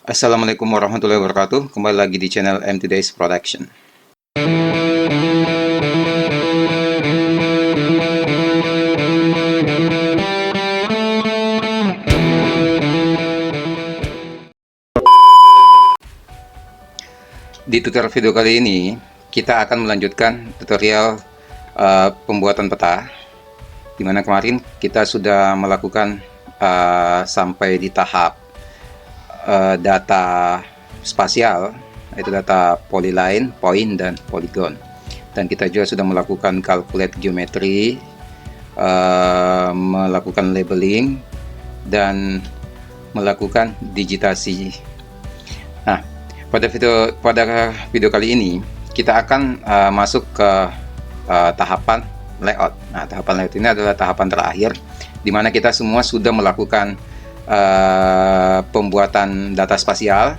Assalamualaikum warahmatullahi wabarakatuh. Kembali lagi di channel MT Days Production. Di tutorial video kali ini, kita akan melanjutkan tutorial pembuatan peta. Dimana kemarin kita sudah melakukan sampai di tahap data spasial, yaitu data polyline, point, dan polygon. Dan kita juga sudah melakukan calculate geometry, melakukan labeling, dan melakukan digitasi. Nah, pada video kali ini kita akan masuk ke tahapan layout. Nah, tahapan layout ini adalah tahapan terakhir di mana kita semua sudah melakukan pembuatan data spasial,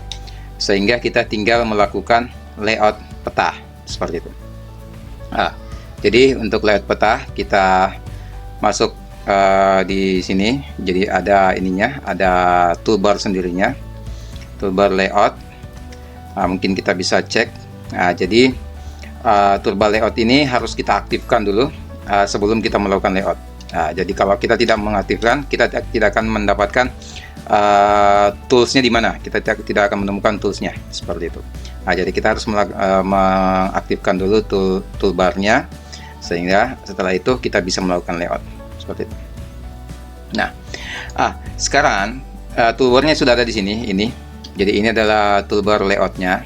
sehingga kita tinggal melakukan layout peta seperti itu. Nah, jadi untuk layout peta kita masuk di sini. Jadi ada ininya, ada toolbar sendirinya, toolbar layout. Mungkin kita bisa cek. Jadi toolbar layout ini harus kita aktifkan dulu sebelum kita melakukan layout. Jadi kalau kita tidak mengaktifkan, kita tidak akan mendapatkan toolsnya di mana. Kita tidak akan menemukan toolsnya seperti itu. Jadi kita harus mengaktifkan dulu toolbarnya, sehingga setelah itu kita bisa melakukan layout seperti itu. Nah, sekarang toolbarnya sudah ada di sini. Jadi ini adalah toolbar layoutnya.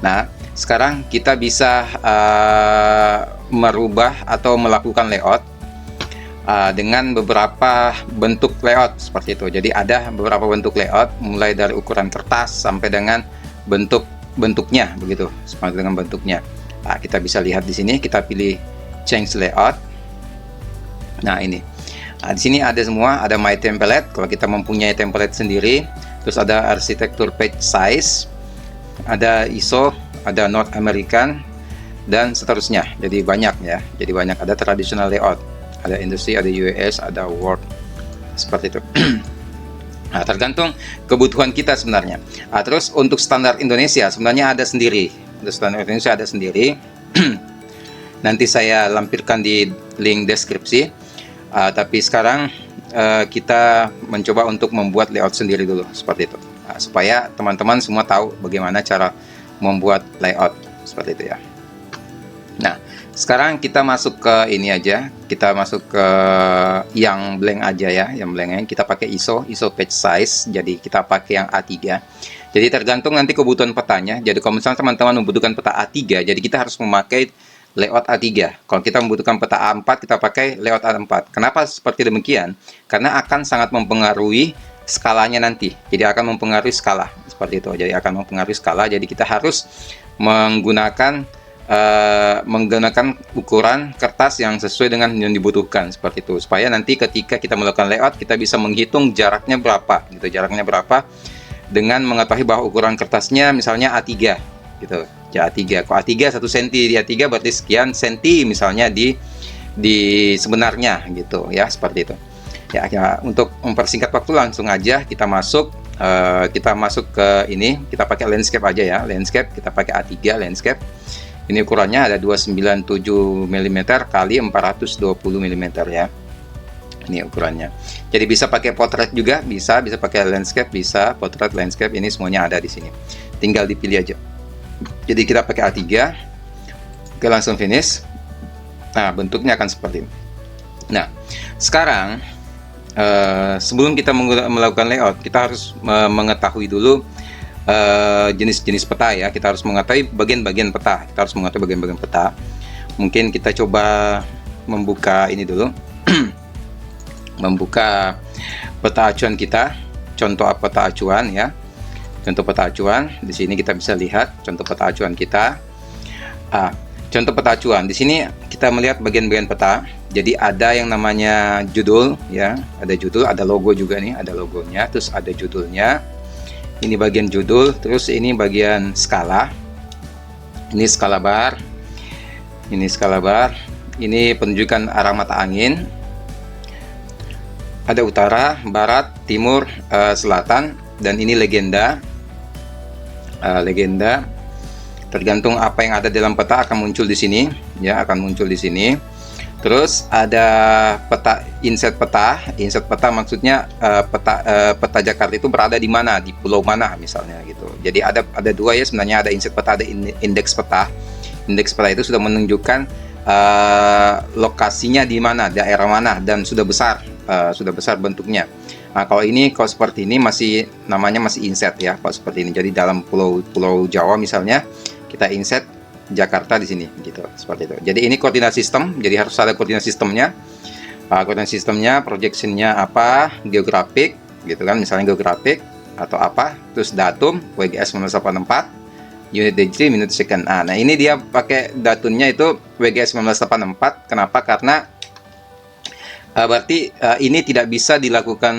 Nah, sekarang kita bisa merubah atau melakukan layout dengan beberapa bentuk layout seperti itu. Jadi ada beberapa bentuk layout, mulai dari ukuran kertas sampai dengan bentuknya begitu, sampai dengan bentuknya. Kita bisa lihat di sini. Kita pilih change layout. Nah, ini. Di sini ada semua, ada my template kalau kita mempunyai template sendiri. Terus ada arsitektur page size, ada ISO, ada North American, dan seterusnya. Jadi banyak ya. Jadi banyak. Ada traditional layout, ada industri, ada US, ada Word seperti itu. Tergantung kebutuhan kita sebenarnya. Terus untuk standar Indonesia sebenarnya ada sendiri. Untuk standar Indonesia ada sendiri. Nanti saya lampirkan di link deskripsi. Tapi sekarang kita mencoba untuk membuat layout sendiri dulu seperti itu, supaya teman-teman semua tahu bagaimana cara membuat layout seperti itu ya. Nah, sekarang kita masuk ke ini aja, kita masuk ke yang blank aja ya, yang blank. Kita pakai ISO page size, jadi kita pakai yang A3. Jadi tergantung nanti kebutuhan petanya. Jadi kalau misalnya teman-teman membutuhkan peta A3, jadi kita harus memakai layout A3. Kalau kita membutuhkan peta A4, kita pakai layout A4. Kenapa seperti demikian? Karena akan sangat mempengaruhi skalanya nanti. Jadi akan mempengaruhi skala seperti itu. Jadi akan mempengaruhi skala. Jadi kita harus menggunakan ukuran kertas yang sesuai dengan yang dibutuhkan seperti itu. Supaya nanti ketika kita melakukan layout, kita bisa menghitung jaraknya berapa, gitu. Jaraknya berapa dengan mengetahui bahwa ukuran kertasnya misalnya A3, gitu. Ya, A3. Kalau A3 1 cm di A3 berarti sekian senti misalnya di sebenarnya gitu ya, seperti itu. Ya, untuk mempersingkat waktu langsung aja kita masuk ke ini, kita pakai landscape aja ya. Landscape kita pakai A3 landscape. Ini ukurannya ada 297 mm kali 420 mm ya. Ini ukurannya. Jadi bisa pakai portrait juga, bisa pakai landscape, bisa portrait, landscape, ini semuanya ada di sini. Tinggal dipilih aja. Jadi kita pakai A3. Oke, langsung finish. Nah, bentuknya akan seperti ini. Nah, sekarang sebelum kita melakukan layout, kita harus mengetahui dulu jenis-jenis peta ya. Kita harus mengetahui bagian-bagian peta. Kita harus mengetahui bagian-bagian peta. Mungkin kita coba membuka ini dulu. Membuka peta acuan kita. Contoh peta acuan ya. Contoh peta acuan. Di sini kita bisa lihat contoh peta acuan kita. Contoh peta acuan. Di sini kita melihat bagian-bagian peta. Jadi ada yang namanya judul ya. Ada judul, ada logo juga nih, ada logonya. Terus ada judulnya. Ini bagian judul. Terus ini bagian skala. Ini skala bar. Ini skala bar. Ini penunjukan arah mata angin. Ada utara, barat, timur, selatan. Dan ini legenda. legenda. Tergantung apa yang ada dalam peta akan muncul di sini, ya, akan muncul di sini. Terus ada peta, insert peta maksudnya peta Jakarta itu berada di mana, di pulau mana misalnya gitu. Jadi ada dua ya sebenarnya, ada insert peta, ada indeks peta. Indeks peta itu sudah menunjukkan lokasinya di mana, daerah mana, dan sudah besar bentuknya. Nah, kalau seperti ini masih namanya masih insert ya, kalau seperti ini. Jadi dalam pulau Jawa misalnya kita insert Jakarta di sini gitu, seperti itu. Jadi ini koordinat sistem, jadi harus ada koordinat sistemnya. Koordinat sistemnya, projectionnya apa, geografik gitu kan, misalnya geografik atau apa, terus datum WGS 1984, unit degree, minute second. Nah ini dia pakai datumnya itu WGS 1984. Kenapa? Karena berarti ini tidak bisa dilakukan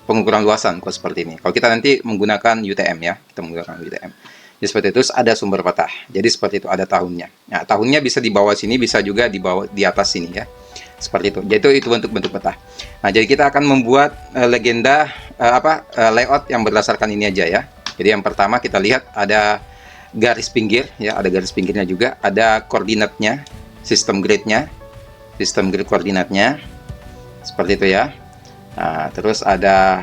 pengukuran luasan kalau seperti ini. Kalau kita nanti menggunakan UTM ya, kita menggunakan UTM. Jadi seperti itu, ada sumber peta. Jadi seperti itu, ada tahunnya. Nah, tahunnya bisa di bawah sini, bisa juga di bawah, di atas sini ya. Seperti itu. Jadi itu bentuk-bentuk peta. Nah, jadi kita akan membuat legenda layout yang berdasarkan ini aja ya. Jadi yang pertama kita lihat ada garis pinggir ya, ada garis pinggirnya juga, ada koordinatnya, sistem grid-nya, sistem grid koordinatnya. Seperti itu ya. Nah, terus ada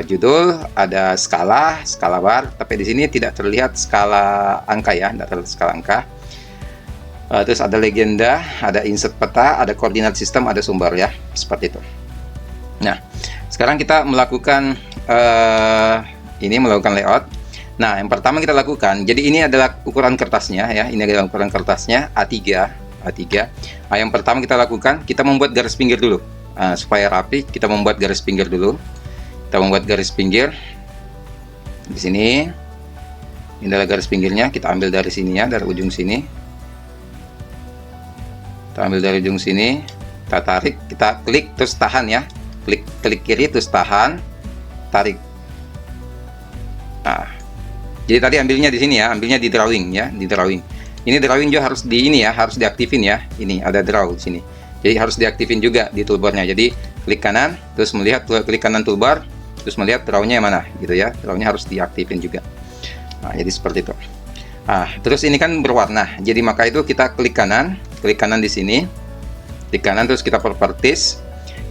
judul, ada skala bar, tapi di sini tidak terlihat skala angka ya, tidak terlihat skala angka. Terus ada legenda, ada insert peta, ada koordinat sistem, ada sumber ya, seperti itu. Nah, sekarang kita melakukan melakukan layout. Nah, yang pertama kita lakukan, jadi ini adalah ukuran kertasnya ya, ini adalah ukuran kertasnya A3. Nah, yang pertama kita lakukan, kita membuat garis pinggir dulu. Supaya rapi, kita membuat garis pinggir dulu. Kita membuat garis pinggir di sini. Ini adalah garis pinggirnya. Kita ambil dari sini ya, dari ujung sini. Kita ambil dari ujung sini. Kita tarik, kita klik terus tahan ya. Klik kiri terus tahan, tarik. Nah, jadi tadi ambilnya di sini ya, ambilnya di drawing ya, di drawing. Ini drawing juga harus harus diaktifin ya. Ini ada draw di sini. Jadi harus diaktifin juga di toolbarnya. Jadi klik kanan, terus melihat klik kanan toolbar, terus melihat drawnya yang mana gitu ya. Drawnya harus diaktifin juga. Nah, jadi seperti itu. Nah, terus ini kan berwarna. Jadi maka itu kita klik kanan di sini. Klik kanan terus kita properties.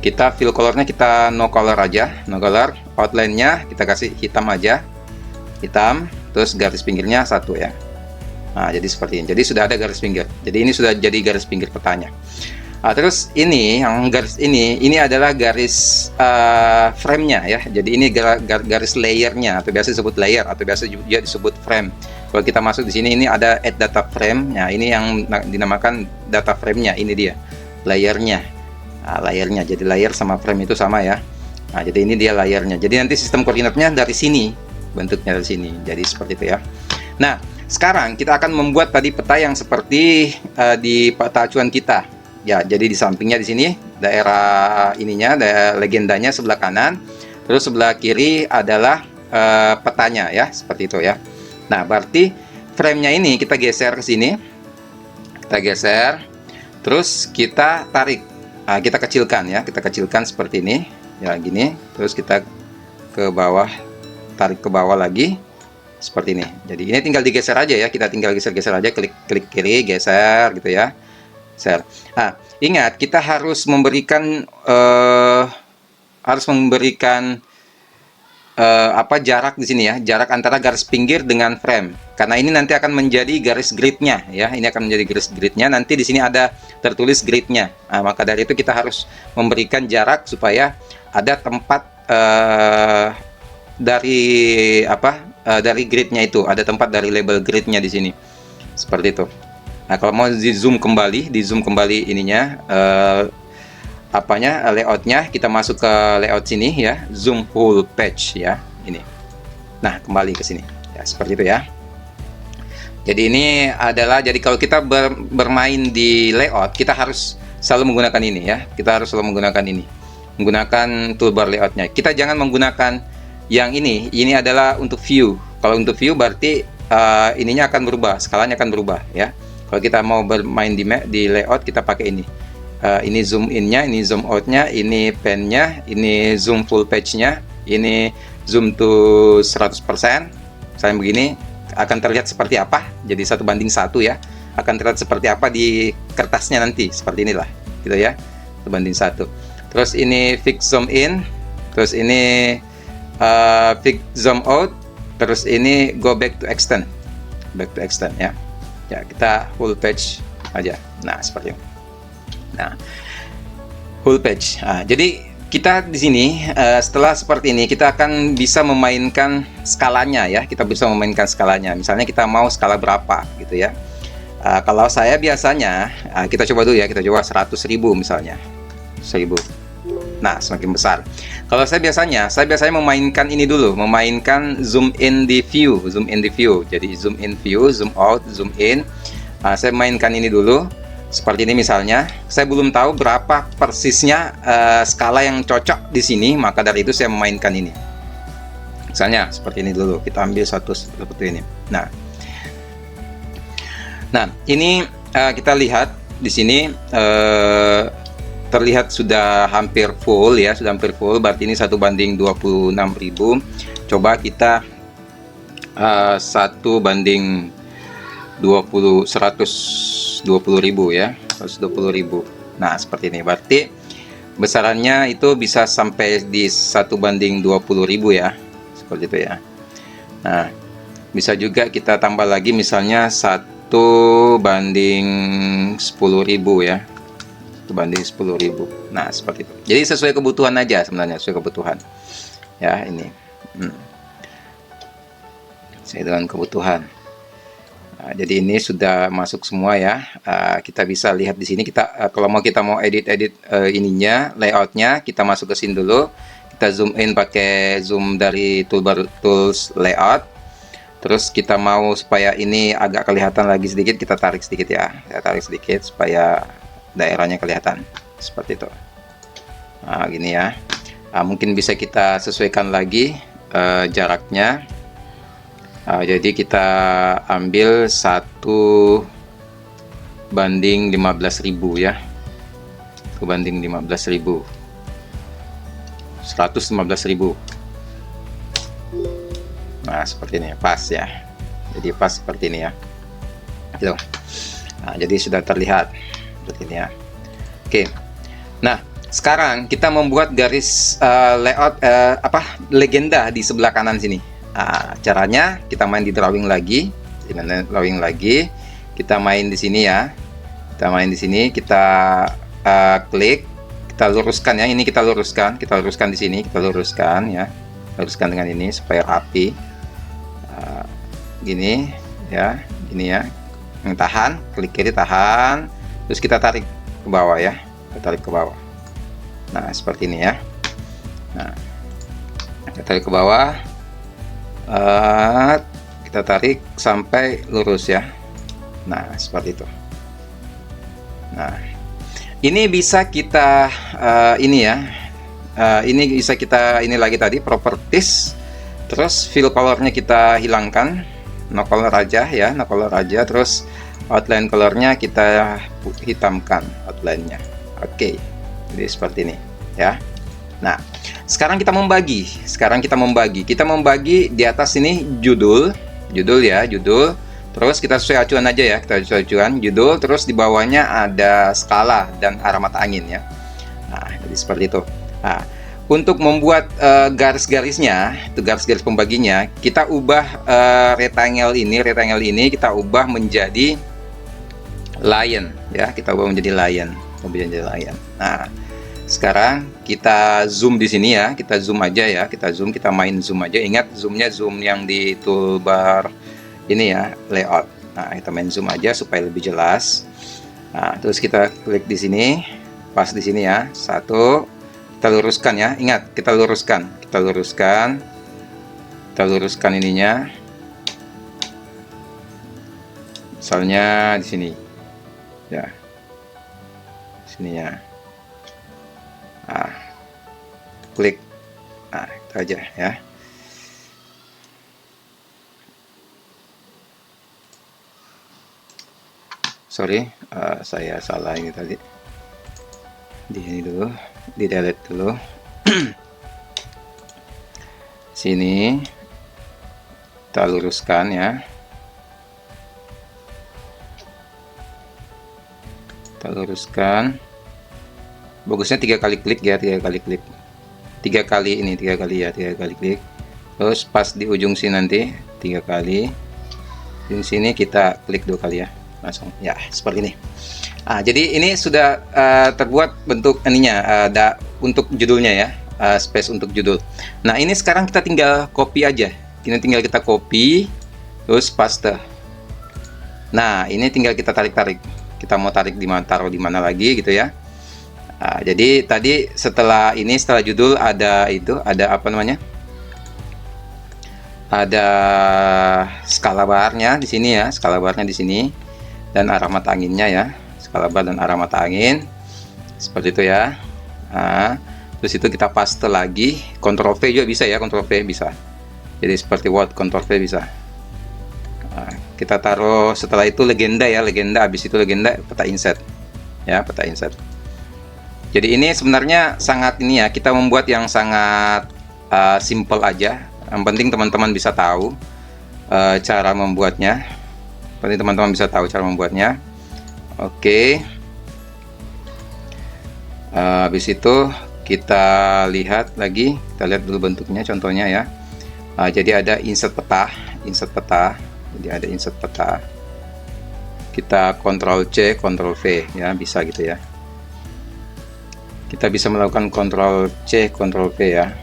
Kita fill colornya kita no color aja, no color. Outline-nya kita kasih hitam aja. Hitam, terus garis pinggirnya 1 ya. Nah, jadi seperti ini. Jadi sudah ada garis pinggir. Jadi ini sudah jadi garis pinggir petanya. Nah, terus ini yang garis ini adalah garis frame-nya ya. Jadi ini garis layer-nya, atau biasa disebut layer, atau biasa juga disebut frame. Kalau kita masuk di sini, ini ada add data frame. Nah, ini yang dinamakan data frame-nya. Ini dia layer-nya. Nah, layernya. Jadi layer sama frame itu sama ya. Nah, jadi ini dia layernya. Jadi nanti sistem koordinatnya dari sini, bentuknya dari sini. Jadi seperti itu ya. Nah, sekarang kita akan membuat tadi peta yang seperti di peta acuan kita. Ya, jadi di sampingnya di sini daerah ininya, daerah legendanya sebelah kanan, terus sebelah kiri adalah petanya ya, seperti itu ya. Nah, berarti frame-nya ini kita geser ke sini, kita geser, terus kita tarik, nah, kita kecilkan ya, kita kecilkan seperti ini, ya gini, terus kita ke bawah, tarik ke bawah lagi, seperti ini. Jadi ini tinggal digeser aja ya, kita tinggal geser-geser aja, klik kiri, geser gitu ya. Nah, ingat kita harus memberikan jarak di sini ya, jarak antara garis pinggir dengan frame. Karena ini nanti akan menjadi garis gridnya ya, ini akan menjadi garis gridnya. Nanti di sini ada tertulis gridnya. Nah, maka dari itu kita harus memberikan jarak supaya ada tempat dari gridnya itu, ada tempat dari label gridnya di sini, seperti itu. Nah, kalau mau di zoom kembali ininya layoutnya, kita masuk ke layout sini ya, zoom full page ya, ini. Nah, kembali ke sini ya, seperti itu ya. Jadi ini adalah, jadi kalau kita bermain di layout, kita harus selalu menggunakan ini ya, kita harus selalu menggunakan ini, menggunakan toolbar layoutnya. Kita jangan menggunakan yang ini adalah untuk view. Kalau untuk view berarti ininya akan berubah, skalanya akan berubah ya. Kalau kita mau bermain di layout, kita pakai ini. Ini zoom in-nya, ini zoom out-nya, ini pen-nya, ini zoom full page-nya, ini zoom to 100%, Misalnya begini, akan terlihat seperti apa, jadi 1:1 ya, akan terlihat seperti apa di kertasnya nanti, seperti inilah gitu ya, 1:1. Terus ini fix zoom in, terus ini fix zoom out, terus ini go back to extend, ya. Ya, kita full page aja. Nah, seperti ini. Nah, full page. Nah, jadi kita di sini setelah seperti ini kita akan bisa memainkan skalanya ya. Kita bisa memainkan skalanya. Misalnya kita mau skala berapa gitu ya. Kalau saya biasanya kita coba dulu ya. Kita coba 100.000 misalnya. 1000. Nah, semakin besar. Kalau saya biasanya memainkan ini dulu, memainkan zoom in di view, Jadi zoom in view, zoom out, zoom in. Saya mainkan ini dulu. Seperti ini misalnya, saya belum tahu berapa persisnya skala yang cocok di sini, maka dari itu saya memainkan ini. Misalnya seperti ini dulu, kita ambil satu seperti ini. Nah, ini kita lihat di sini terlihat sudah hampir full ya, berarti ini 1:26.000. Coba kita 120.000 ya, 120.000. Nah, seperti ini. Berarti besarannya itu bisa sampai di 1:20.000 ya, seperti itu ya. Nah, bisa juga kita tambah lagi misalnya 1:10.000 ya, 1:10.000. Nah, seperti itu. Jadi sesuai kebutuhan aja sebenarnya, sesuai kebutuhan ya. Ini sesuai dengan kebutuhan. Nah, jadi ini sudah masuk semua ya. Kita bisa lihat di sini. Kalau kita mau edit ininya, layoutnya, kita masuk ke sini dulu. Kita zoom in pakai zoom dari toolbar tools layout. Terus kita mau supaya ini agak kelihatan lagi sedikit, kita tarik sedikit ya. Kita tarik sedikit supaya daerahnya kelihatan seperti itu. Nah, gini ya. Mungkin bisa kita sesuaikan lagi jaraknya. Jadi kita ambil 1:15.000 ya, 1:15.000, 115.000. Nah, seperti ini pas ya. Jadi pas seperti ini ya. Gitu. Nah, jadi sudah terlihat seperti ini ya. Oke. Nah, sekarang kita membuat garis layout legenda di sebelah kanan sini. Caranya kita main di drawing lagi, kita main di sini ya. Kita main di sini, kita klik, kita luruskan ya. Ini kita luruskan di sini, kita luruskan ya. Luruskan dengan ini supaya rapi. Gini ya, tahan, klik kiri tahan, terus kita tarik ke bawah ya, Nah, seperti ini ya. Nah, kita tarik ke bawah, kita tarik sampai lurus ya. Nah, seperti itu. Nah, ini bisa kita ini bisa kita ini lagi tadi properties, terus fill colornya kita hilangkan, no color aja ya, terus outline colornya kita hitamkan outline-nya. Oke, jadi seperti ini ya. Nah, sekarang kita membagi. Kita membagi di atas ini judul ya, terus kita sesuai acuan aja ya, judul, terus di bawahnya ada skala dan arah mata angin ya. Nah, jadi seperti itu. Nah, untuk membuat garis-garisnya, itu garis-garis pembaginya, kita ubah rectangle ini kita ubah menjadi lion ya, Nah, sekarang kita zoom di sini ya, kita main zoom aja. Ingat zoomnya zoom yang di toolbar ini ya, layout. Nah, kita main zoom aja supaya lebih jelas. Nah, terus kita klik di sini, pas di sini ya, satu. Kita luruskan ya, ingat kita luruskan ininya, misalnya di sini ya, sininya. Nah, klik, nah itu aja ya. Sorry, saya salah ini tadi. Di sini dulu, di delete dulu. Sini. Kita luruskan ya. Kita luruskan. Bagusnya 3 kali klik ya, 3 kali klik. 3 kali ini, 3 kali ya, 3 kali klik. Terus pas di ujung sini nanti 3 kali. Di sini kita klik 2 kali ya. Langsung ya, seperti ini. Jadi ini sudah terbuat bentuk ininya, ada untuk judulnya ya, space untuk judul. Nah, ini sekarang kita tinggal copy aja. Ini tinggal kita copy, terus paste. Nah, ini tinggal kita tarik-tarik. Kita mau tarik di mana, taruh di mana lagi gitu ya. Jadi tadi setelah judul ada apa namanya? Ada skala barnya di sini ya, skala barnya di sini dan arah mata anginnya ya, skala bar dan arah mata angin seperti itu ya. Terus itu kita paste lagi, Ctrl V juga bisa ya, Ctrl V bisa. Jadi seperti Word, Ctrl V bisa. Kita taruh setelah itu legenda ya, legenda, habis itu legenda peta inset ya, peta inset. Jadi ini sebenarnya sangat ini ya, kita membuat yang sangat simple aja. Yang penting teman-teman bisa tahu cara membuatnya. Penting teman-teman bisa tahu cara membuatnya. Oke. Habis itu kita lihat lagi, kita lihat dulu bentuknya, contohnya ya. Jadi ada insert peta, insert peta. Jadi ada insert peta. Kita Ctrl C, Ctrl V ya, bisa gitu ya. Kita bisa melakukan Ctrl C, Ctrl V ya.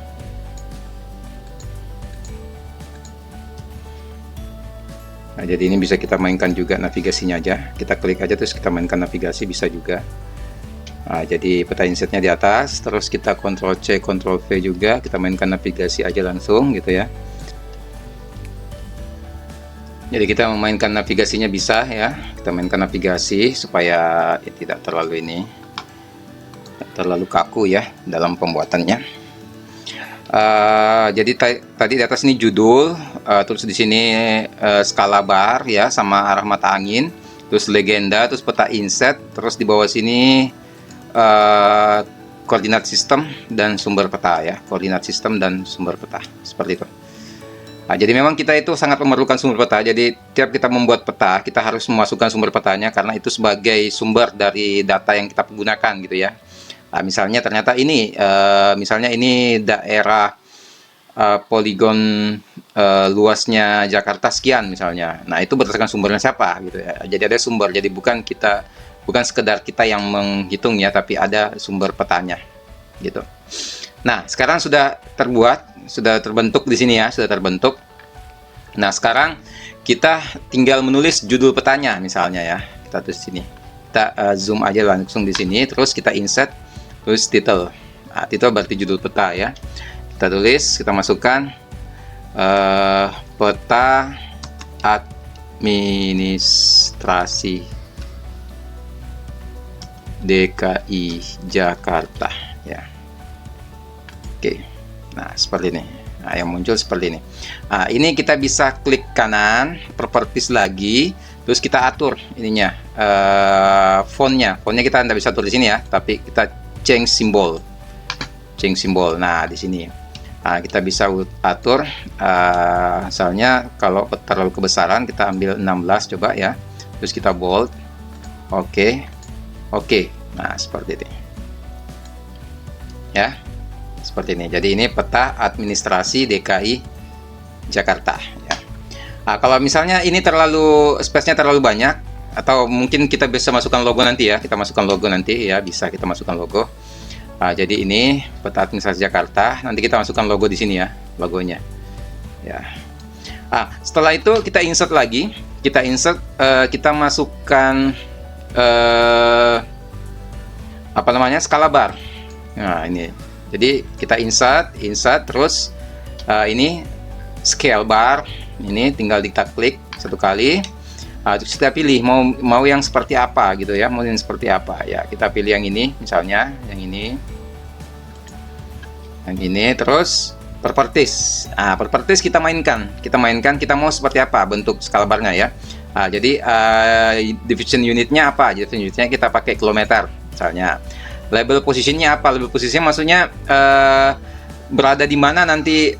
Nah, jadi ini bisa kita mainkan juga navigasinya aja. Kita klik aja terus kita mainkan navigasi, bisa juga. Nah, jadi peta insetnya di atas, terus kita Ctrl C, Ctrl V juga, kita mainkan navigasi aja langsung gitu ya. Jadi kita memainkan navigasinya bisa ya, kita mainkan navigasi supaya tidak terlalu terlalu kaku ya dalam pembuatannya. Jadi tadi di atas ini judul, terus di sini skala bar ya sama arah mata angin, terus legenda, terus peta inset, terus di bawah sini koordinat sistem dan sumber peta ya, koordinat sistem dan sumber peta seperti itu. Jadi memang kita itu sangat memerlukan sumber peta. Jadi tiap kita membuat peta, kita harus memasukkan sumber petanya karena itu sebagai sumber dari data yang kita gunakan gitu ya. Misalnya ternyata ini, misalnya ini daerah poligon luasnya Jakarta sekian misalnya. Nah itu berdasarkan sumbernya siapa gitu ya. Jadi ada sumber. Jadi bukan sekedar kita yang menghitung ya, tapi ada sumber petanya gitu. Nah, sekarang sudah terbentuk di sini ya, sudah terbentuk. Nah, sekarang kita tinggal menulis judul petanya misalnya ya. Kita tulis sini. Kita zoom aja langsung di sini, terus kita insert, terus title. Nah, title berarti judul peta ya. Kita tulis, kita masukkan peta administrasi DKI Jakarta ya. Oke, nah seperti ini. Nah, yang muncul seperti ini. Nah, ini kita bisa klik kanan, properties lagi, terus kita atur ininya, fontnya. Fontnya kita tidak bisa atur di sini ya, tapi kita change symbol. Nah, di sini. Nah, kita bisa atur, misalnya kalau terlalu kebesaran, kita ambil 16 coba ya. Terus kita bold. Oke. Nah, seperti ini. Ya. Seperti ini. Jadi ini peta administrasi DKI Jakarta ya. Nah, kalau misalnya ini space-nya terlalu banyak, atau mungkin kita bisa masukkan logo nanti ya, kita masukkan logo nanti ya, bisa kita masukkan logo. Nah, jadi ini peta administrasi Jakarta, nanti kita masukkan logo di sini ya, logonya ya. Setelah itu kita insert lagi, kita masukkan apa namanya, skala bar. Nah, ini jadi kita insert terus ini scale bar, ini tinggal kita klik satu kali. Terus kita pilih mau yang seperti apa gitu ya, mau yang seperti apa ya. Kita pilih yang ini misalnya, yang ini terus properties. Properties kita mainkan kita mau seperti apa bentuk skala barnya ya. Jadi division unitnya apa? Division unitnya kita pakai kilometer misalnya. Label posisinya apa? Label posisinya maksudnya berada di mana nanti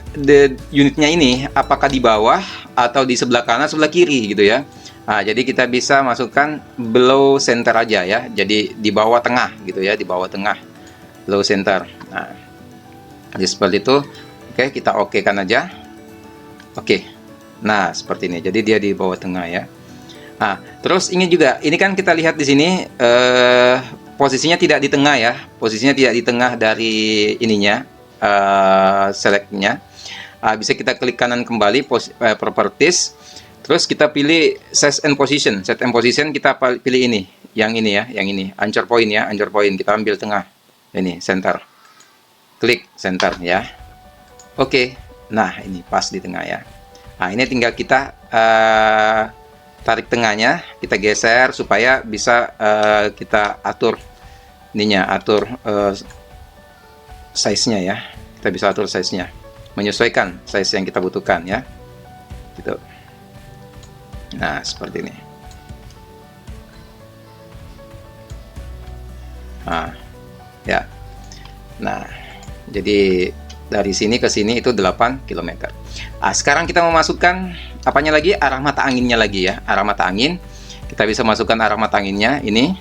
unitnya ini, apakah di bawah atau di sebelah kanan, sebelah kiri gitu ya. Nah, jadi kita bisa masukkan below center aja ya. Jadi di bawah tengah gitu ya, di bawah tengah, below center. Nah, jadi seperti itu. Oke, kita oke kan aja. Oke. Nah, seperti ini. Jadi dia di bawah tengah ya. Nah, terus ini juga, ini kan kita lihat di sini posisinya tidak di tengah ya. Posisinya tidak di tengah dari ininya, selectnya. Bisa kita klik kanan kembali, properties. Terus kita pilih set and position. Set and position kita pilih ini, yang ini ya, yang ini. Anchor point ya, anchor point. Kita ambil tengah. Ini center. Klik center ya. Oke. Nah, ini pas di tengah ya. Nah, ini tinggal kita tarik tengahnya, kita geser supaya bisa kita atur ininya, atur size-nya ya. Kita bisa atur size-nya, menyesuaikan size yang kita butuhkan ya. Gitu. Nah, seperti ini. Nah, ya. Nah, jadi dari sini ke sini itu 8 km. Nah, sekarang kita memasukkan apanya lagi? Arah mata anginnya lagi ya. Arah mata angin. Kita bisa masukkan arah mata anginnya ini.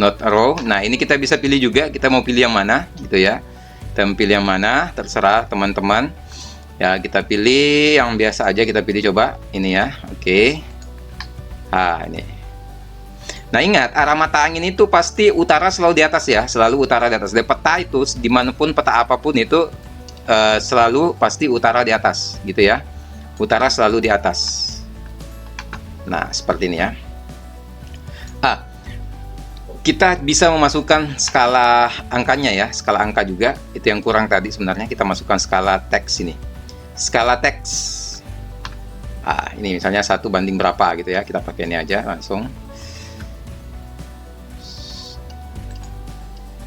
Not arrow. Nah, ini kita bisa pilih juga, kita mau pilih yang mana gitu ya. Kita mau pilih yang mana, terserah teman-teman. Ya, kita pilih yang biasa aja, kita pilih coba ini ya. Oke. Nah, ini. Nah, ingat, arah mata angin itu pasti utara selalu di atas ya, selalu utara di atas. Di peta itu, dimanapun peta apapun itu selalu pasti utara di atas, gitu ya. Utara selalu di atas. Nah, seperti ini ya. Kita bisa memasukkan skala angkanya ya, skala angka juga. Itu yang kurang tadi sebenarnya, kita masukkan skala teks ini. Skala teks. Ini misalnya 1 banding berapa gitu ya, kita pakai ini aja langsung.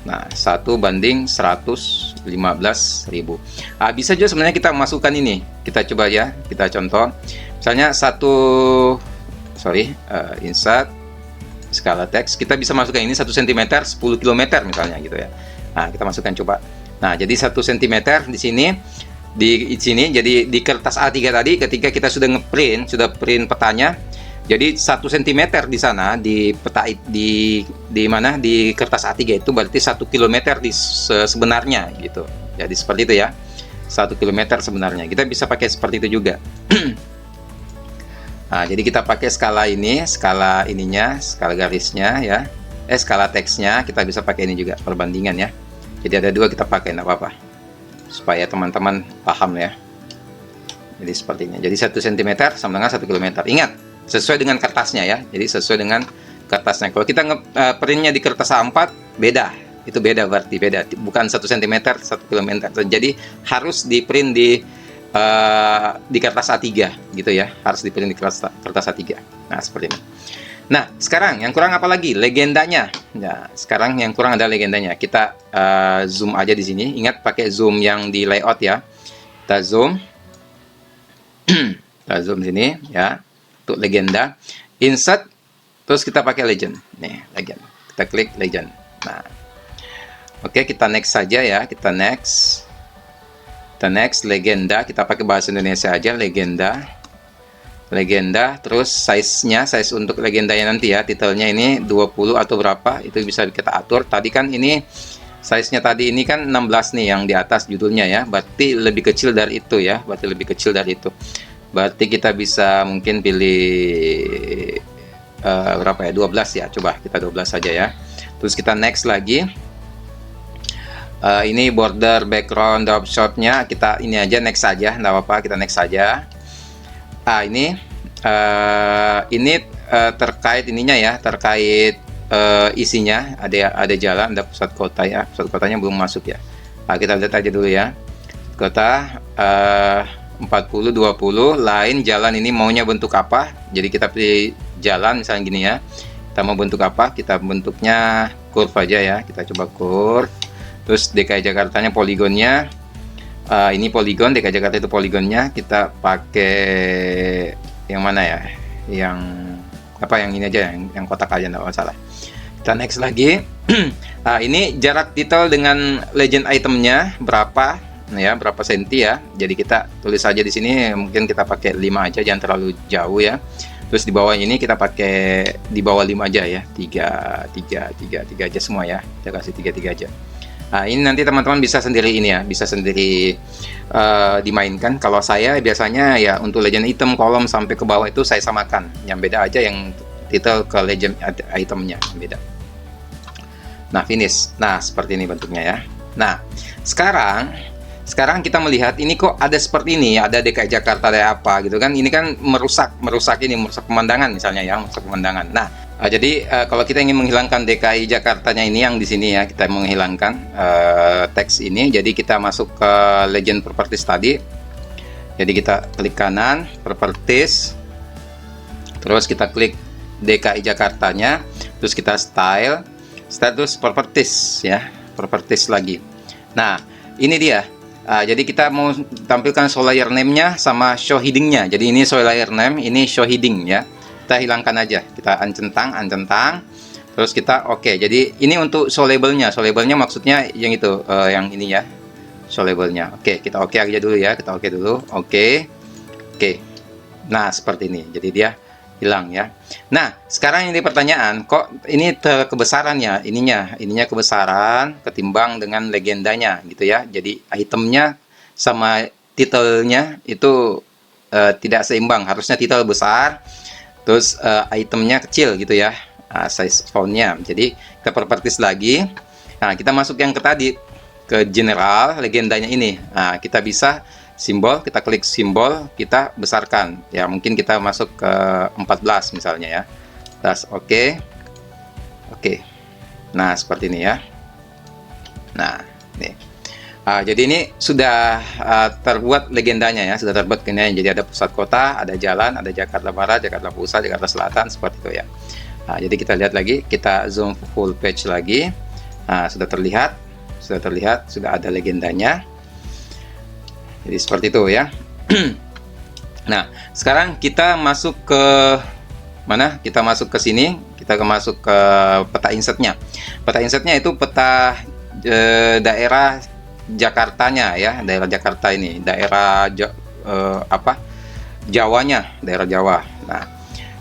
Nah, 1 banding 115.000. Bisa juga sebenarnya kita masukkan ini. Kita coba ya, kita contoh. Misalnya insert skala teks. Kita bisa masukkan ini 1 cm 10 km misalnya gitu ya. Nah, kita masukkan coba. Nah, jadi 1 cm di sini. Di sini jadi di kertas A3 tadi ketika kita sudah print petanya, jadi 1 cm di sana di peta di mana di kertas A3 itu berarti 1 km sebenarnya gitu. Jadi seperti itu ya, 1 km sebenarnya. Kita bisa pakai seperti itu juga. Nah, jadi kita pakai skala ini, skala ininya, skala garisnya ya, skala teksnya kita bisa pakai ini juga, perbandingan ya. Jadi ada 2 kita pakai, enggak apa-apa, supaya teman-teman paham ya. Jadi seperti ini. Jadi 1 cm sama dengan 1 km. Ingat, sesuai dengan kertasnya ya. Jadi sesuai dengan kertasnya. Kalau kita printnya di kertas A4 beda. Itu beda berarti beda. Bukan 1 cm 1 km. Jadi harus di print di kertas A3 gitu ya. Harus di print di kertas A3. Nah, seperti ini. Nah, sekarang yang kurang apa lagi? Legendanya. Nah, sekarang yang kurang ada legendanya. Kita zoom aja di sini. Ingat pakai zoom yang di layout ya. Kita zoom. Kita zoom sini ya. Untuk legenda. Insert. Terus kita pakai legend. Nih, legend. Kita klik legend. Nah. Oke, kita next saja ya. Kita next. Kita next legenda. Kita pakai bahasa Indonesia aja, legenda. Legenda, terus size-nya, size untuk legendanya nanti ya, titelnya ini 20 atau berapa, itu bisa kita atur. Tadi kan ini size-nya tadi ini kan 16 nih yang di atas judulnya ya, berarti lebih kecil dari itu ya, berarti lebih kecil dari itu. Berarti kita bisa mungkin pilih berapa ya, 12 ya, coba kita 12 saja ya. Terus kita next lagi. Ini border, background, drop shot-nya kita ini aja, next saja, enggak apa-apa, kita next saja. Ini terkait ininya ya, terkait isinya, ada jalan, ada pusat kota ya, pusat kotanya belum masuk ya. Kita lihat aja dulu ya, kota 40-20, lain jalan ini maunya bentuk apa, jadi kita pilih jalan misalnya gini ya, kita mau bentuk apa, kita bentuknya curve aja ya, kita coba curve. Terus DKI Jakartanya poligonnya, ini poligon, DKI Jakarta itu poligonnya, kita pakai yang mana ya, yang apa, yang ini aja, yang kotak aja, nggak masalah. Kita next lagi. Ini jarak title dengan legend itemnya berapa, ya, berapa senti ya. Jadi kita tulis aja di sini, mungkin kita pakai 5 aja, jangan terlalu jauh ya. Terus di bawah ini kita pakai di bawah 5 aja ya, 3 aja semua ya. Kita kasih 3 aja. Nah, ini nanti teman-teman bisa sendiri ini ya, bisa sendiri dimainkan. Kalau saya biasanya ya untuk legend item kolom sampai ke bawah itu saya samakan. Yang beda aja yang title ke legend itemnya beda. Nah, finish. Nah, seperti ini bentuknya ya. Nah, sekarang kita melihat ini kok ada seperti ini, ada DKI Jakarta, ada apa gitu kan. Ini kan merusak pemandangan misalnya ya, merusak pemandangan. Nah, jadi kalau kita ingin menghilangkan DKI Jakartanya ini yang di sini ya, kita menghilangkan teks ini. Jadi kita masuk ke Legend Properties tadi. Jadi kita klik kanan, Properties. Terus kita klik DKI Jakartanya, terus kita style terus Properties ya, Properties lagi. Nah, ini dia. Jadi kita mau tampilkan show layer name-nya sama show heading-nya. Jadi ini show layer name, ini show heading ya. Kita hilangkan aja, kita uncentang, terus kita oke. Jadi ini untuk show labelnya, maksudnya yang itu, yang ini ya, show labelnya. Oke, kita oke aja dulu ya, kita oke dulu, oke. Nah, seperti ini, jadi dia hilang ya. Nah, sekarang ini pertanyaan, kok ini kebesarannya, ininya kebesaran ketimbang dengan legendanya gitu ya. Jadi itemnya sama titelnya itu tidak seimbang, harusnya titel besar, terus itemnya kecil gitu ya, size fontnya. Jadi kita properties lagi. Nah, kita masuk yang ke tadi, ke general legendanya ini. Nah, kita bisa simbol, kita klik simbol, kita besarkan ya. Mungkin kita masuk ke 14 misalnya ya. Terus oke. Nah, seperti ini ya. Nah, ini. Jadi ini sudah terbuat legendanya ya, sudah terbuat legendanya. Jadi ada pusat kota, ada jalan, ada Jakarta Barat, Jakarta Pusat, Jakarta Selatan, seperti itu ya. Jadi kita lihat lagi, kita zoom full page lagi. Sudah terlihat, sudah ada legendanya. Jadi seperti itu ya. Nah, sekarang kita masuk ke mana? Kita masuk ke sini, kita masuk ke peta insertnya. Peta insertnya itu peta daerah Jakartanya ya, daerah Jakarta ini, daerah Jawanya, daerah Jawa. Nah,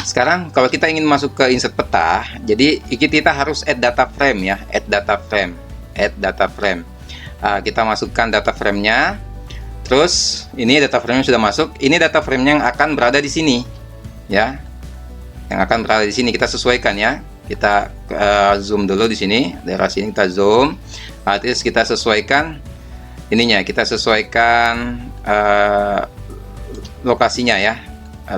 sekarang kalau kita ingin masuk ke insert peta, jadi kita harus add data frame ya, add data frame. Kita masukkan data frame-nya. Terus ini data frame-nya sudah masuk. Ini data frame-nya yang akan berada di sini ya, yang akan berada di sini. Kita sesuaikan ya. Kita zoom dulu di sini, daerah sini kita zoom. Terus kita sesuaikan ininya, kita sesuaikan lokasinya ya,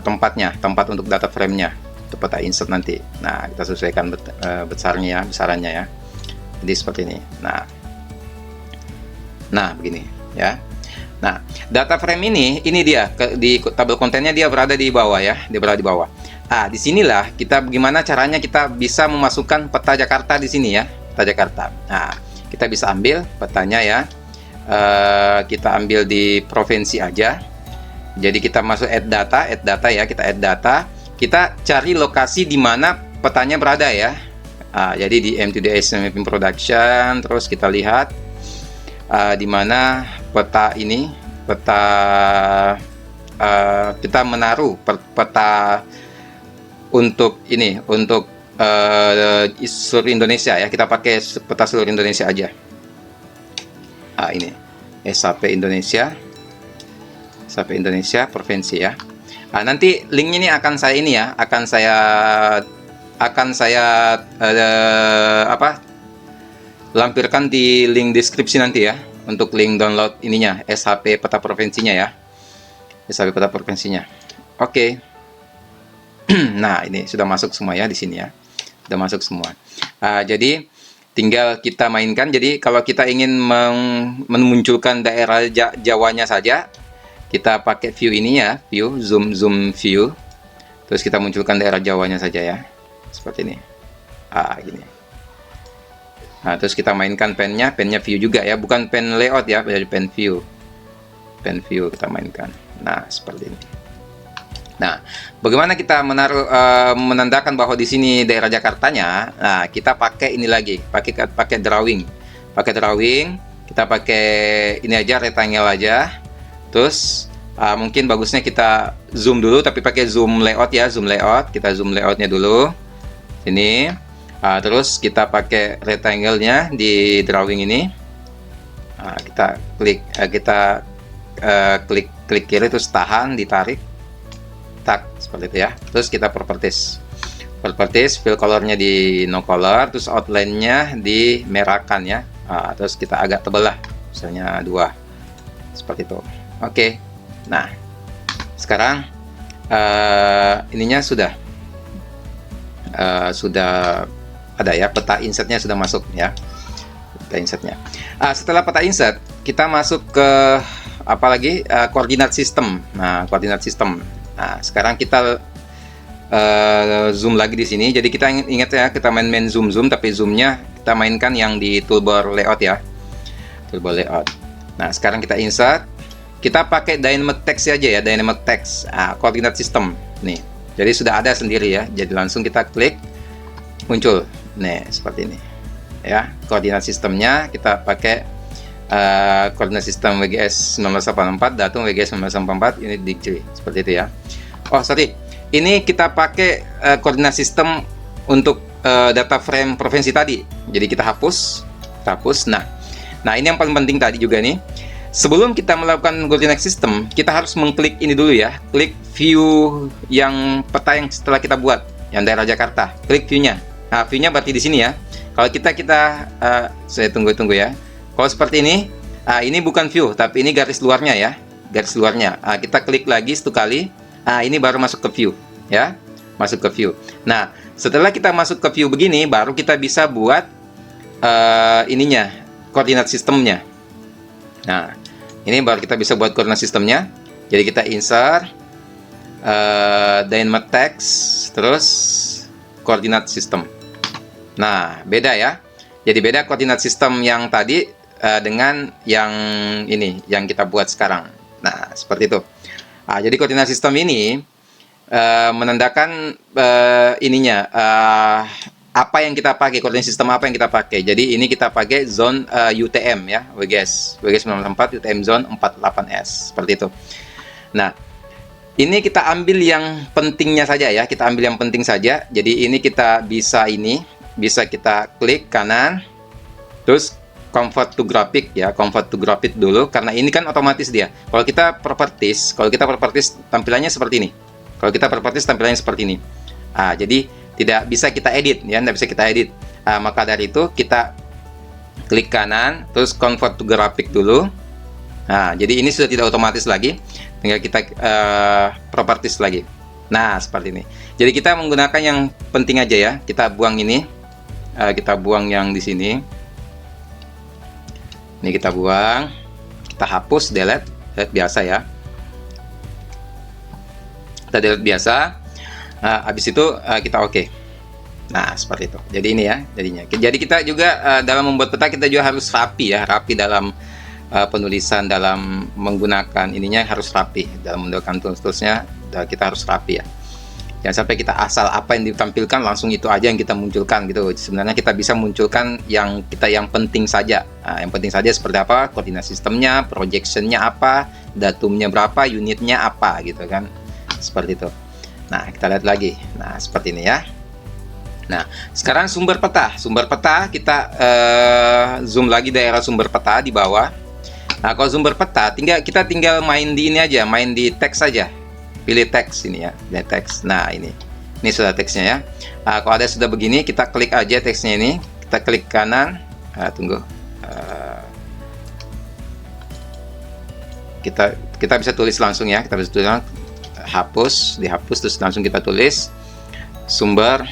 tempat untuk data frame-nya, untuk peta insert nanti. Nah, kita sesuaikan besarannya ya. Jadi seperti ini. Nah begini ya. Nah, data frame ini dia di tabel kontennya dia berada di bawah ya, dia berada di bawah. Disinilah kita bagaimana caranya kita bisa memasukkan peta Jakarta di sini ya, peta Jakarta. Nah, kita bisa ambil petanya ya. Kita ambil di provinsi aja. Jadi kita masuk add data ya, kita add data. Kita cari lokasi di mana petanya berada ya. Jadi di M2DS Mapping Production, terus kita lihat di mana peta ini, kita menaruh peta untuk ini, untuk seluruh Indonesia ya. Kita pakai peta seluruh Indonesia aja. Ini SAP Indonesia provinsi ya. Nanti linknya ini akan saya lampirkan di link deskripsi nanti ya, untuk link download ininya, SHP peta provinsinya ya, SHP peta provinsinya. Oke. Nah, ini sudah masuk semua ya di sini ya, sudah masuk semua. Jadi tinggal kita mainkan. Jadi kalau kita ingin memunculkan daerah Jawanya saja, kita pakai view ini ya, view zoom view, terus kita munculkan daerah Jawanya saja ya, seperti ini. Gini. Nah, terus kita mainkan pennya view juga ya, bukan pen layout ya, dari pen view kita mainkan. Nah, seperti ini. Nah, bagaimana kita menandakan bahwa di sini daerah Jakartanya? Nah, kita pakai ini lagi, pakai drawing. Kita pakai ini aja, rectangle aja. Terus mungkin bagusnya kita zoom dulu, tapi pakai zoom layout ya, zoom layout. Kita zoom layoutnya dulu. Ini. Terus kita pakai rectangle-nya di drawing ini. Kita klik, klik kiri, terus tahan, ditarik, tak seperti itu ya. Terus kita properties, fill colornya di no color, terus outline-nya dimerahkan ya. Terus kita agak tebal lah, misalnya 2 seperti itu. Oke. Nah, sekarang ininya sudah ada ya, peta insertnya sudah masuk ya, peta insertnya. Setelah peta insert, kita masuk ke apa lagi, koordinat sistem. Nah, koordinat sistem. Nah, sekarang kita zoom lagi di sini. Jadi kita ingat ya, kita main zoom, tapi zoomnya kita mainkan yang di toolbar layout ya, toolbar layout. Nah, sekarang kita insert. Kita pakai dynamic text aja ya, dynamic text, koordinat sistem nih. Jadi sudah ada sendiri ya. Jadi langsung kita klik, muncul. Nih, seperti ini ya, koordinat sistemnya. Kita pakai koordinat sistem WGS 1984, datum WGS 1984, unit degree, seperti itu ya. Oh sorry, ini kita pakai koordinat sistem untuk data frame provinsi tadi. Jadi kita hapus. Nah ini yang paling penting tadi juga nih. Sebelum kita melakukan koordinat sistem, kita harus mengklik ini dulu ya. Klik view yang peta yang setelah kita buat, yang daerah Jakarta. Klik view-nya. Nah, view-nya berarti di sini ya. Kalau saya tunggu ya. Kalau seperti ini bukan view, tapi ini garis luarnya ya. Garis luarnya. Kita klik lagi 1 kali. Ini baru masuk ke view ya. Masuk ke view. Nah, setelah kita masuk ke view begini, baru kita bisa buat ininya, koordinat sistemnya. Nah, ini baru kita bisa buat koordinat sistemnya. Jadi kita insert dynamic text, terus koordinat sistem. Nah, beda ya. Jadi beda koordinat sistem yang tadi dengan yang ini, yang kita buat sekarang. Nah, seperti itu. Jadi koordinat sistem ini menandakan ininya, apa yang kita pakai, koordinat sistem apa yang kita pakai. Jadi ini kita pakai zone UTM ya, WGS 94 UTM zone 48S, seperti itu. Nah, ini kita ambil yang pentingnya saja ya, kita ambil yang penting saja. Jadi ini kita bisa kita klik kanan, terus convert to graphic ya, convert to graphic dulu, karena ini kan otomatis dia. Kalau kita properties tampilannya seperti ini. Kalau kita properties tampilannya seperti ini. Jadi tidak bisa kita edit ya, tidak bisa kita edit. Maka dari itu kita klik kanan, terus convert to graphic dulu. Nah, jadi ini sudah tidak otomatis lagi, tinggal kita properties lagi. Nah, seperti ini. Jadi kita menggunakan yang penting aja ya. Kita buang ini, kita buang yang di sini. Ini kita buang, kita hapus, delete biasa ya. Kita delete biasa. Habis itu kita oke. Nah, seperti itu. Jadi ini ya jadinya. Jadi kita juga dalam membuat peta kita juga harus rapi ya, rapi dalam penulisan, dalam menggunakan ininya harus rapi, dalam menggunakan tools-toolsnya kita harus rapi ya. Jangan sampai kita asal apa yang ditampilkan langsung itu aja yang kita munculkan gitu. Sebenarnya kita bisa munculkan yang penting saja. Yang penting saja seperti apa, koordinat sistemnya, projectionnya apa, datumnya berapa, unitnya apa gitu kan, seperti itu. Nah, kita lihat lagi. Nah, seperti ini ya. Nah, sekarang sumber peta kita zoom lagi daerah sumber peta di bawah. Nah, kalau sumber peta kita tinggal main di ini aja, main di teks saja. Pilih teks ini ya, teks. Nah, ini sudah teksnya ya. Kalau ada sudah begini, kita klik aja teksnya ini, kita klik kanan. Tunggu. Kita bisa tulis langsung ya, kita bisa tulis langsung. Dihapus, terus langsung kita tulis sumber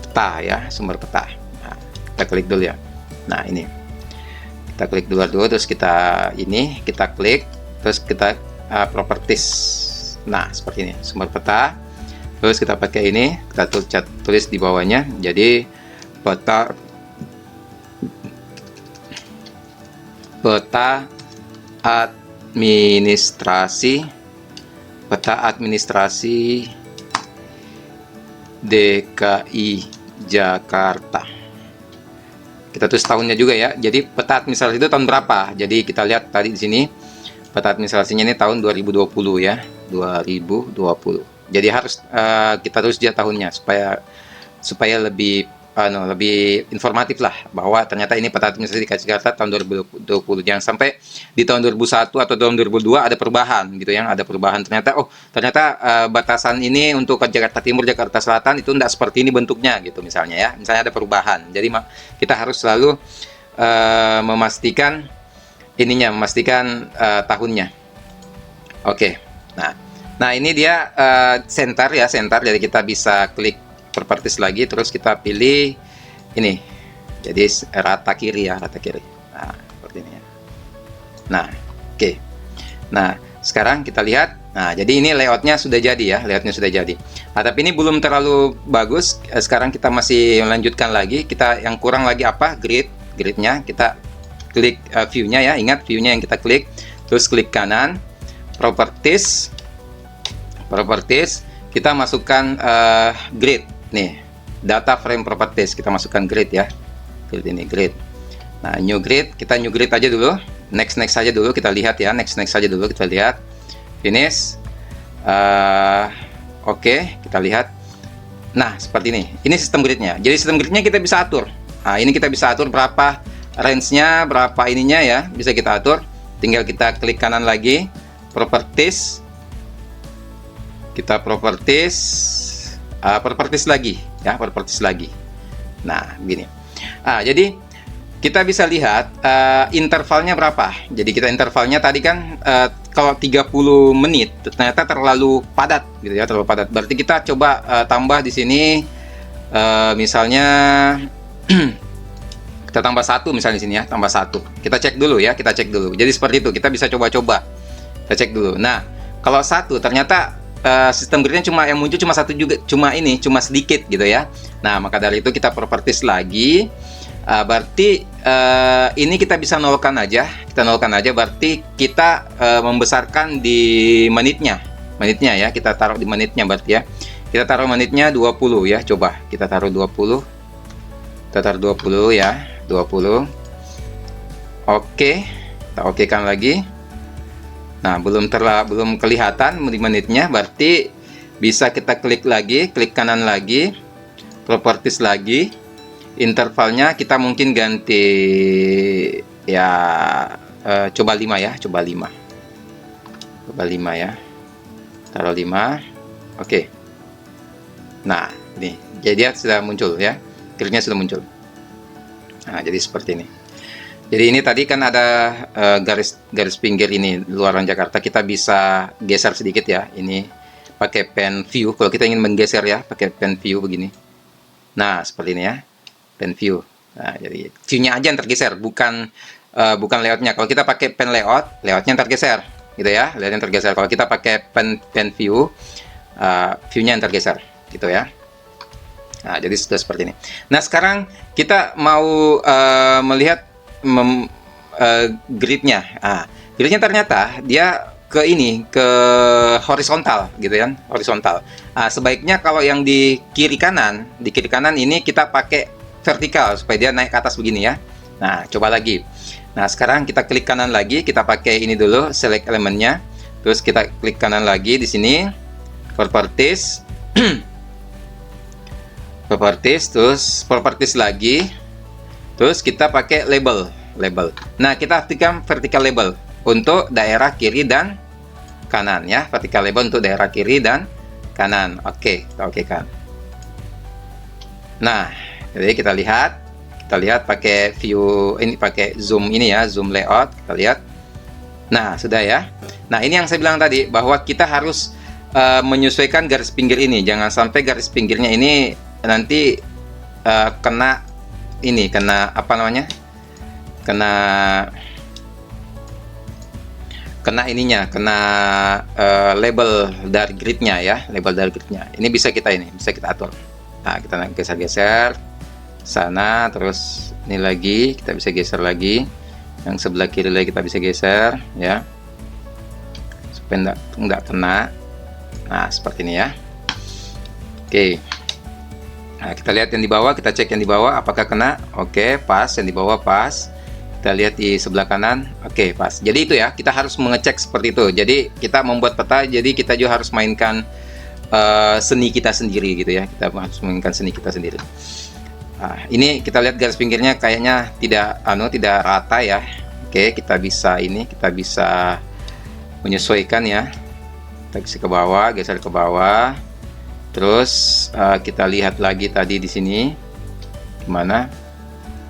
peta ya, sumber peta. Nah, kita klik dulu ya. Nah, ini kita klik dulu, terus kita klik, terus kita properties. Nah, seperti ini sumber peta. Terus kita pakai ini, kita tulis di bawahnya. Jadi peta administrasi DKI Jakarta. kita tulis tahunnya juga ya. Jadi peta administrasi itu tahun berapa? Jadi kita lihat tadi di sini peta administrasinya ini tahun 2020 ya, 2020. Jadi harus kita tulis dia tahunnya supaya lebih lebih informatif lah, bahwa ternyata ini peta administrasi DKI Jakarta tahun 2020. Jangan sampai di tahun 2001 atau tahun 2002 ada perubahan gitu ya, ada perubahan ternyata batasan ini untuk ke Jakarta Timur, Jakarta Selatan itu tidak seperti ini bentuknya gitu misalnya ya. Misalnya ada perubahan. Jadi kita harus selalu memastikan tahunnya. Oke. Nah ini dia center ya, center. Jadi kita bisa klik properties lagi, terus kita pilih ini, jadi rata kiri ya, rata kiri. Nah seperti ini ya. Nah oke. Nah sekarang kita lihat. Nah jadi ini layoutnya sudah jadi ya, layoutnya sudah jadi. Nah tapi ini belum terlalu bagus. Sekarang kita masih melanjutkan lagi. Kita yang kurang lagi apa? Gridnya kita klik view-nya ya. Ingat view-nya yang kita klik, terus klik kanan, properties, kita masukkan grid. Nih, data frame properties, kita masukkan grid ya. Grid ini, grid. Nah, new grid, kita new grid aja dulu. Next aja dulu, kita lihat ya. Next aja dulu, kita lihat. Finish. Oke, kita lihat. Nah, seperti ini. Ini sistem gridnya. Jadi sistem gridnya kita bisa atur. Nah, ini kita bisa atur berapa range-nya, berapa ininya ya. Bisa kita atur. Tinggal kita klik kanan lagi. Properties. Kita properties lagi ya, properties lagi. Nah begini. Jadi kita bisa lihat intervalnya berapa. Jadi kita intervalnya tadi kan kalau 30 menit ternyata terlalu padat gitu ya, terlalu padat. Berarti kita coba tambah di sini misalnya kita tambah 1 misalnya di sini ya, tambah 1. Kita cek dulu ya, kita cek dulu. Jadi seperti itu, kita bisa coba-coba. Kita cek dulu. Nah, kalau 1 ternyata sistem gridnya yang muncul cuma 1 juga, cuma sedikit gitu ya. Nah maka dari itu kita properties lagi. Berarti ini kita bisa nolkan aja, berarti kita membesarkan di menitnya ya, kita taruh di menitnya berarti ya. Kita taruh menitnya 20 ya, coba kita taruh 20, kita taruh 20 ya, 20. Oke, kita okekan lagi. Nah, belum kelihatan di menitnya, berarti bisa kita klik lagi, klik kanan lagi, properties lagi, intervalnya kita mungkin ganti ya, coba 5 ya, coba 5 ya, taruh 5. Oke. Nah, ini jadi sudah muncul ya, gridnya sudah muncul. Nah, jadi seperti ini. Jadi ini tadi kan ada garis pinggir ini luaran Jakarta, kita bisa geser sedikit ya. Ini pakai pen view. Kalau kita ingin menggeser ya, pakai pen view begini. Nah seperti ini ya, pen view. Nah jadi view-nya aja yang tergeser, bukan layoutnya. Kalau kita pakai pen layoutnya yang tergeser, gitu ya. Layoutnya yang tergeser. Kalau kita pakai pen view, view-nya yang tergeser, gitu ya. Nah jadi sudah seperti ini. Nah sekarang kita mau melihat gridnya. Gridnya ternyata dia ke horizontal gitu kan, horizontal. Sebaiknya kalau yang di kiri kanan ini kita pakai vertikal supaya dia naik ke atas begini ya. Nah coba lagi. Nah sekarang kita klik kanan lagi, kita pakai ini dulu, select elemennya, terus kita klik kanan lagi di sini, properties, terus properties lagi. Terus kita pakai label. Nah, kita aktifkan vertical label untuk daerah kiri dan kanan ya. Vertical label untuk daerah kiri dan kanan. Oke, kita okekan. Nah, jadi kita lihat pakai view ini, pakai zoom ini ya, zoom layout. Kita lihat. Nah, sudah ya. Nah, ini yang saya bilang tadi bahwa kita harus menyesuaikan garis pinggir ini. Jangan sampai garis pinggirnya ini nanti kena apa namanya, kena label dari gridnya ya, label dari gridnya. Ini bisa kita atur. Nah kita geser sana, terus ini lagi kita bisa geser lagi, yang sebelah kiri lagi kita bisa geser ya, supaya nggak kena. Nah seperti ini ya. Oke. Nah, kita lihat yang di bawah, kita cek yang di bawah apakah kena. Oke, pas. Yang di bawah pas. Kita lihat di sebelah kanan. Oke, pas. Jadi itu ya, kita harus mengecek seperti itu. Jadi kita membuat peta, jadi kita juga harus mainkan seni kita sendiri gitu ya. Kita harus mainkan seni kita sendiri. Nah, ini kita lihat garis pinggirnya kayaknya tidak rata ya. Oke, kita bisa menyesuaikan ya. Kita geser ke bawah, geser ke bawah. Terus kita lihat lagi tadi di sini gimana?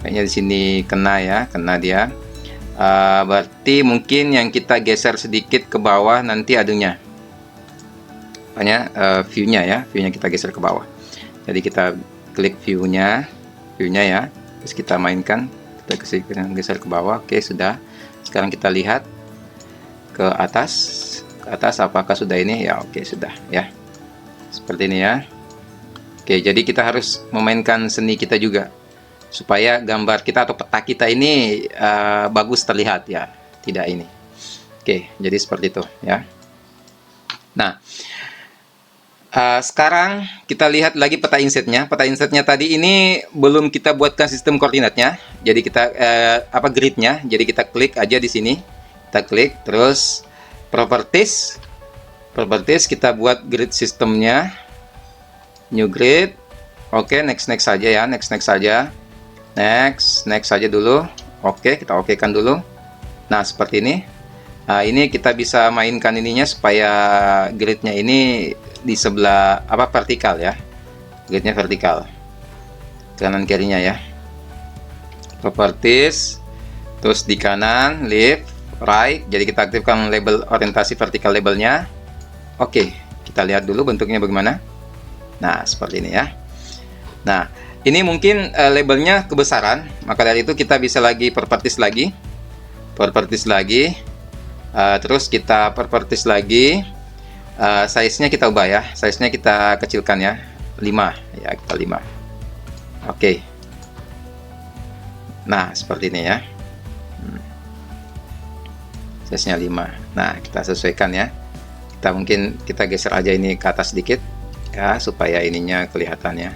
Kayaknya di sini kena ya, kena dia. Berarti mungkin yang kita geser sedikit ke bawah nanti adunya. Makanya view-nya ya, view-nya kita geser ke bawah. Jadi kita klik view-nya ya. Terus kita mainkan, kita geser ke bawah. Oke, sudah. Sekarang kita lihat ke atas apakah sudah ini ya. Oke, sudah ya. Seperti ini ya. Oke, jadi kita harus memainkan seni kita juga supaya gambar kita atau peta kita ini bagus terlihat ya, tidak ini. Oke, jadi seperti itu ya. Nah, sekarang kita lihat lagi peta insetnya. Peta insetnya tadi ini belum kita buatkan sistem koordinatnya. Jadi kita gridnya. Jadi kita klik aja di sini. Kita klik, terus properties kita buat grid sistemnya, new grid. Oke, next saja ya, next saja, next saja dulu. Oke, kita okekan dulu. Nah, seperti ini. Nah, ini kita bisa mainkan ininya supaya gridnya ini di sebelah vertikal ya, gridnya vertikal kanan kirinya ya. Properties, terus di kanan left right, jadi kita aktifkan label orientasi vertikal labelnya. Oke, kita lihat dulu bentuknya bagaimana. Nah, seperti ini ya. Nah, ini mungkin labelnya kebesaran, maka dari itu kita bisa lagi properties lagi. Terus kita properties lagi. Size-nya kita ubah ya. Size-nya kita kecilkan ya. 5 ya, kita 5. Oke. Nah, seperti ini ya. Size-nya 5. Nah, kita sesuaikan ya. Kita geser aja ini ke atas sedikit ya, supaya ininya kelihatannya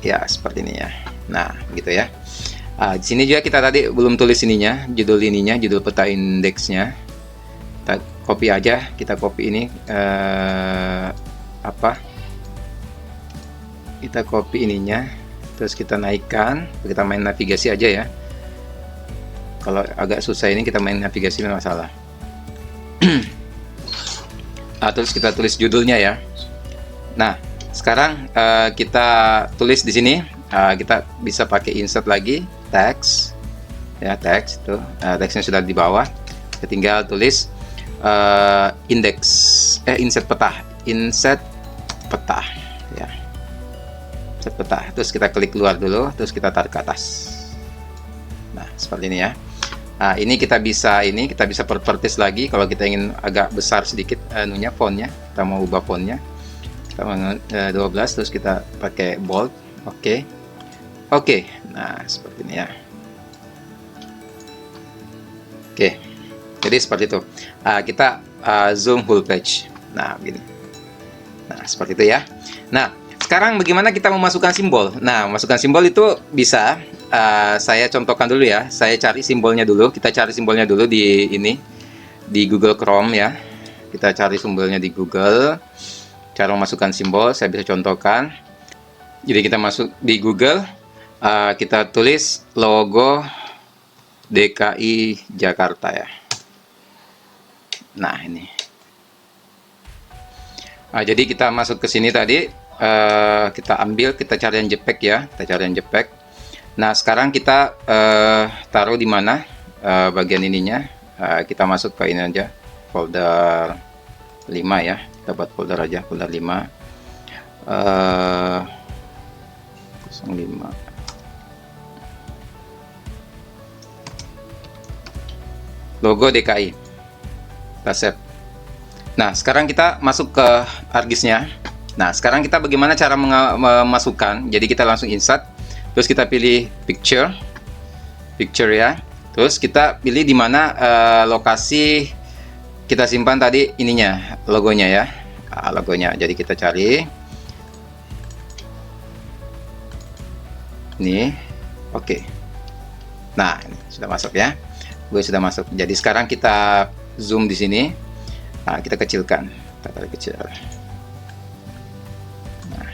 ya seperti ini ya. Nah, gitu ya. Di sini juga kita tadi belum tulis ininya, judul peta indeksnya. Kita copy aja, kita copy ini kita copy ininya, terus kita naikkan. Kita main navigasi aja ya. Kalau agak susah ini kita main navigasi, tidak masalah. Terus kita tulis judulnya ya. Nah, sekarang kita tulis di sini. Kita bisa pakai insert lagi, text ya, text itu. Teksnya sudah di bawah. Kita tinggal tulis insert peta ya. Insert peta. Terus kita klik keluar dulu, terus kita tarik ke atas. Nah, seperti ini ya. Nah, ini kita bisa properties lagi kalau kita ingin agak besar sedikit fontnya. Kita mau ubah fontnya. Kita mau 12, terus kita pakai bold. Oke. Nah, seperti ini ya. Oke. Jadi seperti itu. Kita zoom full page. Nah, begini. Nah, seperti itu ya. Nah, sekarang bagaimana kita memasukkan simbol? Nah, memasukkan simbol itu bisa saya contohkan dulu ya. Saya cari simbolnya dulu. Kita cari simbolnya dulu di Google Chrome ya. Kita cari simbolnya di Google. Cara memasukkan simbol saya bisa contohkan. Jadi kita masuk di Google, kita tulis logo DKI Jakarta ya. Nah, ini. Jadi kita masuk ke sini tadi. Kita ambil, kita cari yang JPEG ya. Kita cari yang JPEG. Nah, sekarang kita taruh di mana bagian ininya. Kita masuk ke ini aja, folder 5 ya. Kita buat folder aja, folder 5 05. Logo DKI. Kita save. Nah, sekarang kita masuk ke argisnya. Nah, sekarang kita bagaimana cara memasukkan. Jadi kita langsung insert. Terus kita pilih picture ya. Terus kita pilih di mana lokasi kita simpan tadi ininya, logonya ya. Logonya. Jadi kita cari Nih, oke. Nah, ini sudah masuk ya. Gue sudah masuk. Jadi sekarang kita zoom di sini. Nah, kita kecilkan. Kita tarik kecil. Nah,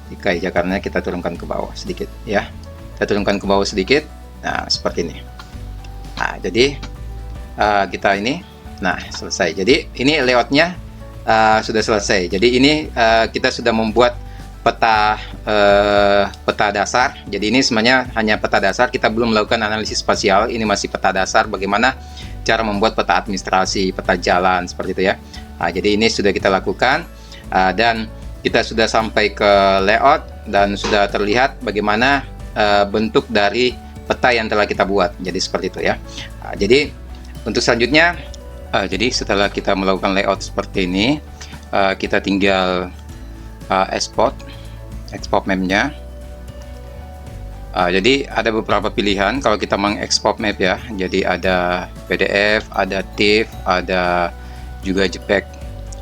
DKI Jakarta kita turunkan ke bawah sedikit ya. Kita turunkan ke bawah sedikit. Nah, seperti ini. Nah, jadi kita ini, nah selesai. Jadi ini layoutnya sudah selesai. Jadi ini kita sudah membuat peta peta dasar. Jadi ini sebenarnya hanya peta dasar. Kita belum melakukan analisis spasial. Ini masih peta dasar. Bagaimana cara membuat peta administrasi, peta jalan seperti itu ya. Nah, jadi ini sudah kita lakukan dan kita sudah sampai ke layout dan sudah terlihat bagaimana bentuk dari peta yang telah kita buat. Jadi seperti itu ya. Jadi untuk selanjutnya, jadi setelah kita melakukan layout seperti ini, kita tinggal export mapnya. Jadi ada beberapa pilihan kalau kita mengekspor map ya. Jadi ada PDF, ada TIFF, ada juga JPEG.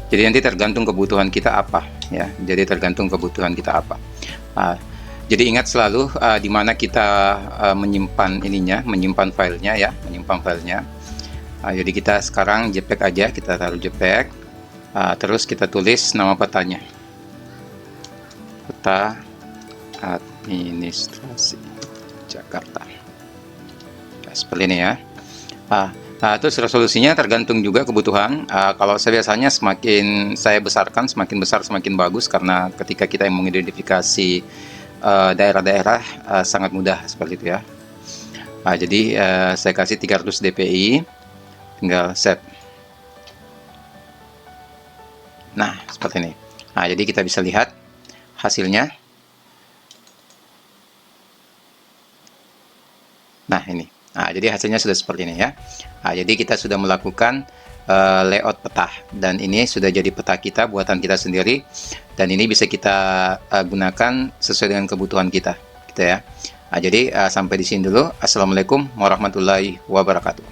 Jadi nanti tergantung kebutuhan kita apa ya. Jadi tergantung kebutuhan kita apa. Jadi ingat selalu di mana kita menyimpan ininya, menyimpan filenya ya, menyimpan filenya. Jadi kita sekarang JPEG aja, kita taruh JPEG. Terus kita tulis nama petanya. Peta administrasi Jakarta. Nah, seperti ini ya. Terus resolusinya tergantung juga kebutuhan. Kalau saya biasanya semakin saya besarkan, semakin besar semakin bagus, karena ketika kita yang mengidentifikasi daerah-daerah sangat mudah seperti itu ya. Jadi saya kasih 300 dpi, tinggal save. Nah seperti ini. Jadi kita bisa lihat hasilnya. Nah ini. Jadi hasilnya sudah seperti ini ya. Jadi kita sudah melakukan layout peta, dan ini sudah jadi peta kita, buatan kita sendiri, dan ini bisa kita gunakan sesuai dengan kebutuhan kita gitu ya. Jadi sampai di sini dulu. Assalamualaikum warahmatullahi wabarakatuh.